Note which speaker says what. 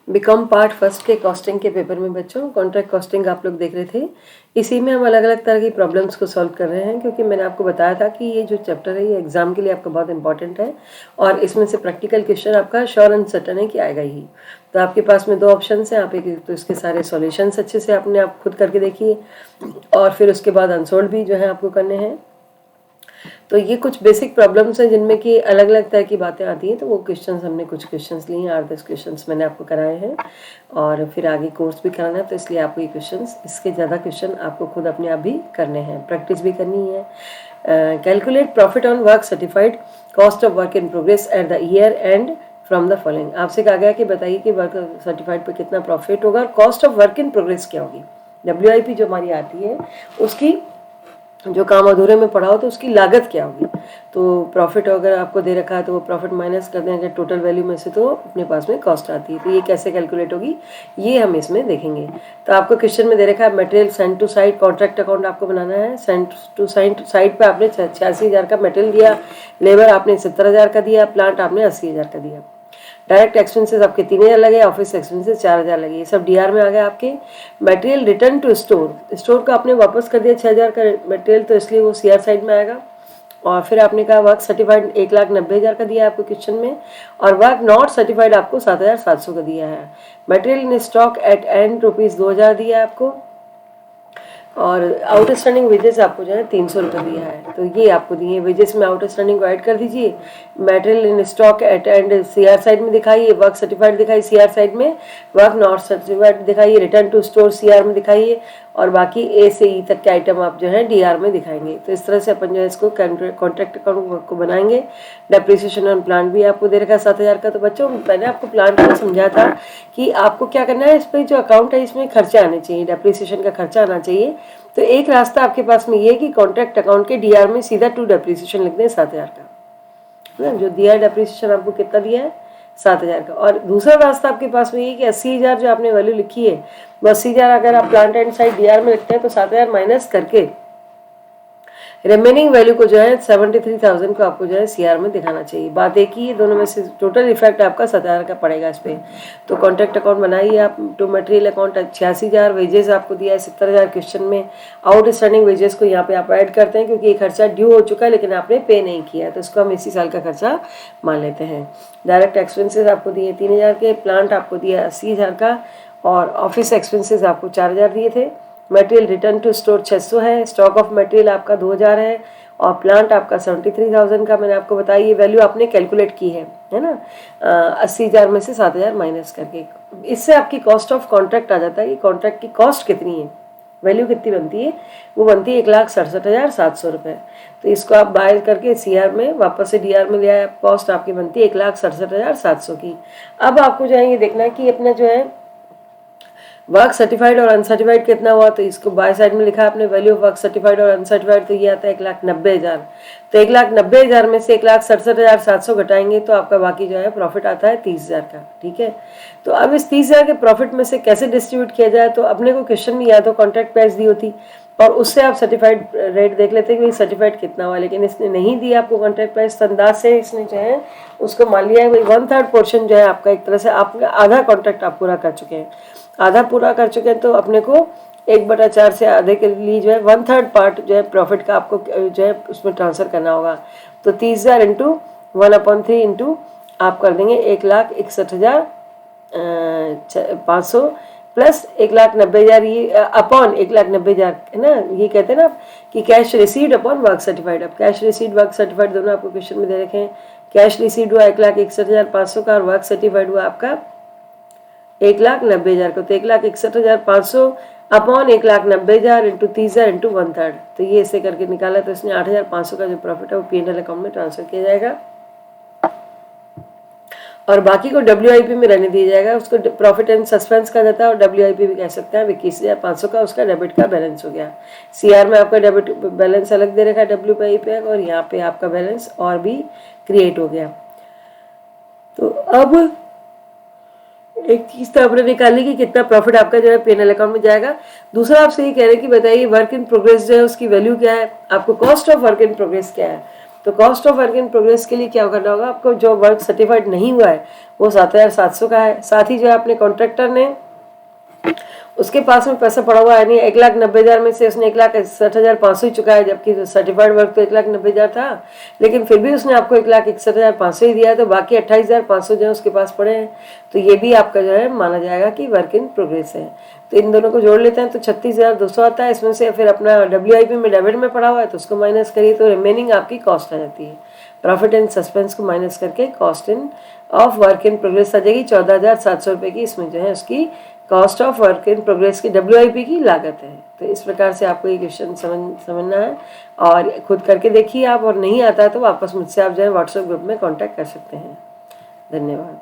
Speaker 1: Become part first के costing के paper में बच्चों कॉन्ट्रैक्ट कॉस्टिंग आप लोग देख रहे थे। इसी में हम अलग अलग तरह की प्रॉब्लम्स को सॉल्व कर रहे हैं, क्योंकि मैंने आपको बताया था कि ये जो चैप्टर है ये एग्जाम के लिए आपका बहुत इंपॉर्टेंट है और इसमें से प्रैक्टिकल क्वेश्चन आपका श्योर एंड सर्टन है कि आएगा ही। तो आपके पास में दो ऑप्शन हैं, आप एक तो इसके सारे सॉल्यूशंस अच्छे से आपने आप खुद करके देखिए और फिर उसके बाद अनसोल्व भी जो है आपको करने हैं। तो ये कुछ बेसिक प्रॉब्लम्स हैं जिनमें कि अलग अलग तरह की बातें आती हैं। तो वो क्वेश्चंस हमने कुछ क्वेश्चंस लिए हैं, 8-10 क्वेश्चंस मैंने आपको कराए हैं और फिर आगे कोर्स भी कराना है, तो इसलिए आपको ये क्वेश्चंस, इसके ज़्यादा क्वेश्चन आपको खुद अपने आप भी करने हैं, प्रैक्टिस भी करनी है। Calculate profit on work certified, cost of work in progress at the year and from the following. आपसे कहा गया कि बताइए कि वर्क सर्टिफाइड पर कितना प्रॉफिट होगा और cost of work in progress क्या होगी। WIP जो हमारी आती है उसकी, जो काम अधूरे में पड़ा हो तो उसकी लागत क्या होगी। तो प्रॉफिट अगर आपको दे रखा है तो वो प्रॉफिट माइनस कर दें अगर टोटल वैल्यू में से, तो अपने पास में कॉस्ट आती है। तो ये कैसे कैलकुलेट होगी ये हम इसमें देखेंगे। तो आपको क्वेश्चन में दे रखा है material send to site, contract account आपको बनाना है। सेंड टू साइट पे आपने 86,000 का मटेरियल दिया, लेबर आपने 70,000 का दिया, प्लांट आपने 80,000 का दिया। डायरेक्ट एक्सपेंसेस आपके 3,000 लगे, ऑफिस एक्सपेंसेस 4,000 लगे, ये सब DR में आ गया आपके। मटेरियल रिटर्न टू स्टोर को आपने वापस कर दिया 6,000 का मटेरियल, तो इसलिए वो CR साइड में आएगा। और फिर आपने कहा वर्क सर्टिफाइड 1,90,000 का दिया आपको क्वेश्चन में, और वर्क नॉट सर्टिफाइड आपको 7,700 का दिया है। Material in stock at and ₹2,000 दिया आपको, और आउटस्टैंडिंग वेजेस आपको जो है 300 रुपये दिया है। तो ये आपको दिए वेजेस में आउटस्टैंडिंग को ऐड कर दीजिए। Material in stock at and CR side में दिखाइए, वर्क सर्टिफाइड दिखाइए CR साइड में, वर्क नॉट सर्टिफाइड दिखाइए, रिटर्न टू स्टोर CR में दिखाइए, और बाकी A से E तक के आइटम आप जो है DR में दिखाएंगे। तो इस तरह से अपन जो है इसको कॉन्ट्रैक्ट अकाउंट को बनाएंगे। डेप्रिसिएशन ऑन प्लांट भी आपको दे रखा है 7,000 का। तो बच्चों मैंने आपको प्लांट को समझा था कि आपको क्या करना है, इस पर जो अकाउंट है इसमें खर्चा आने चाहिए, डेप्रिसिएशन का खर्चा आना चाहिए। तो एक रास्ता आपके पास में ये है कि कॉन्ट्रैक्ट अकाउंट के DR में सीधा टू डेप्रिसिएशन लिख दें 7,000 का, जो दिया है डेप्रिसिएशन आपको कितना दिया है 7,000 का। और दूसरा रास्ता आपके पास में ये कि 80,000 जो आपने वैल्यू लिखी है वो 80,000 अगर आप प्लांट एंड साइड DR में लिखते हैं तो 7,000 माइनस करके रिमेनिंग वैल्यू को जो है 73,000 को आपको जो है CR में दिखाना चाहिए। बात एक ही है, दोनों में से टोटल इफेक्ट आपका 7,000 का पड़ेगा इस पर। तो कॉन्ट्रैक्ट अकाउंट बनाइए आप। टू मटेरियल अकाउंट 86,000, वेजेस आपको दिया है 70,000 क्वेश्चन में। आउटस्टैंडिंग वेजेस को यहाँ पे आप ऐड करते हैं क्योंकि ये खर्चा ड्यू हो चुका है लेकिन आपने पे नहीं किया, तो इसको हम इसी साल का खर्चा मान लेते हैं। डायरेक्ट एक्सपेंसेस आपको दिए 3,000 के, प्लांट आपको दिया 80,000 का, और ऑफिस एक्सपेंसेस आपको 4,000 दिए थे। मटेरियल रिटर्न टू स्टोर 600 है, स्टॉक ऑफ मटेरियल आपका 2,000 है, और प्लांट आपका 73,000 का मैंने आपको बताया। ये वैल्यू आपने कैलकुलेट की है ना, 80,000 में से 7,000 माइनस करके। इससे आपकी कॉस्ट ऑफ कॉन्ट्रैक्ट आ जाता है कि कॉन्ट्रैक्ट की कॉस्ट कितनी है, वैल्यू कितनी बनती है, वो बनती है 1,67,700 रुपये। तो इसको आप बाय करके CR में वापस से DR में ले आए, कॉस्ट आपकी बनती है 1,67,700 की। अब आपको जो है ये देखना है कि अपना जो है वर्क सर्टिफाइड और अनसर्टिफाइड कितना हुआ। तो इसको बाय साइड में लिखा है आपने वैल्यू ऑफ वर्क सर्टिफाइड और अनसर्टिफाइड, तो ये आता है 1,90,000। तो 1,90,000 में से 1,67,700 घटाएंगे तो आपका बाकी जो है प्रॉफिट आता है 30,000 का। ठीक है, तो अब इस 30,000 के प्रॉफिट में से कैसे डिस्ट्रीब्यूट किया जाए, तो अपने को क्वेश्चन में या तो कॉन्ट्रैक्ट प्राइस दी होती और उससे आप सर्टिफाइड रेट देख लेते कि सर्टिफाइड कितना हुआ, लेकिन इसने नहीं दिया आपको कॉन्ट्रैक्ट प्राइस। अंदाज से इसने जो है उसको मान लिया है भाई 1/3 पोर्शन जो है आपका, एक तरह से आपका आधा कॉन्ट्रैक्ट आप पूरा कर चुके हैं, आधा पूरा कर चुके हैं। तो अपने को 1/4 से आधे के लिए जो है 1/3 पार्ट जो है प्रॉफिट का आपको जो है उसमें ट्रांसफर करना होगा। तो 30,000 इंटू 1/3 इंटू आप कर देंगे 1,61,500 प्लस 1,90,000, ये अपॉन 1,90,000 है ना, ये कहते हैं ना कि cash received upon work certified. अब कैश रिसीव्ड वर्क सर्टिफाइड दोनों आपको क्वेश्चन में दे रखे हैं। कैश रिसीव्ड हुआ 1,61,500 का और वर्क सर्टिफाइड हुआ आपका 1,90,000 को। तो 1,61,500 अपॉन 1,90,000 इंटू 30,000 इंटू 1/3, तो ये ऐसे करके निकाला। तो इसने 8,500 का जो प्रॉफिट है वो P&L अकाउंट में ट्रांसफर किया जाएगा और बाकी को WIP में रहने दिया जाएगा। उसको प्रॉफिट एंड सस्पेंस कहा जाता है और WIP भी कह सकते हैं। 21,500 का उसका डेबिट का बैलेंस हो गया। CR में आपका डेबिट बैलेंस अलग दे रखा है WIP और यहाँ पे आपका बैलेंस और भी क्रिएट हो गया। तो अब एक चीज तो आपने निकाली कि कितना प्रॉफिट आपका जो है P&L अकाउंट में जाएगा। दूसरा आपसे ये कह रहे हैं कि बताइए वर्क इन प्रोग्रेस जो है उसकी वैल्यू क्या है, आपको cost of work in progress क्या है। तो cost of work in progress के लिए क्या करना होगा आपको, जो वर्क सर्टिफाइड नहीं हुआ है वो 7,700 का है। साथ ही जो है अपने कॉन्ट्रैक्टर ने, उसके पास में पैसा पड़ा हुआ है नहीं, 1,90,000 में से उसने 1,61,500 ही चुका है, जबकि सर्टिफाइड वर्क तो 1,90,000 था, लेकिन फिर भी उसने आपको 1,61,500 ही दिया है, तो बाकी 28,500 जो है उसके पास पड़े हैं। तो ये भी आपका जो है माना जाएगा कि वर्क इन प्रोग्रेस है। तो इन दोनों को जोड़ लेते हैं तो 36,200 आता है। इसमें से फिर अपना WIP में डेबिट में पड़ा हुआ है तो उसको माइनस करिए, तो रिमेनिंग आपकी कॉस्ट आ जाती है। प्रॉफिट एंड सस्पेंस को माइनस करके cost in of work in progress आ जाएगी 14,700 रुपये की। इसमें जो है उसकी cost of work in progress की WIP की लागत है। तो इस प्रकार से आपको ये क्वेश्चन समझना है और खुद करके देखिए आप, और नहीं आता है तो वापस मुझसे आप जो है व्हाट्सएप ग्रुप में कांटेक्ट कर सकते हैं। धन्यवाद।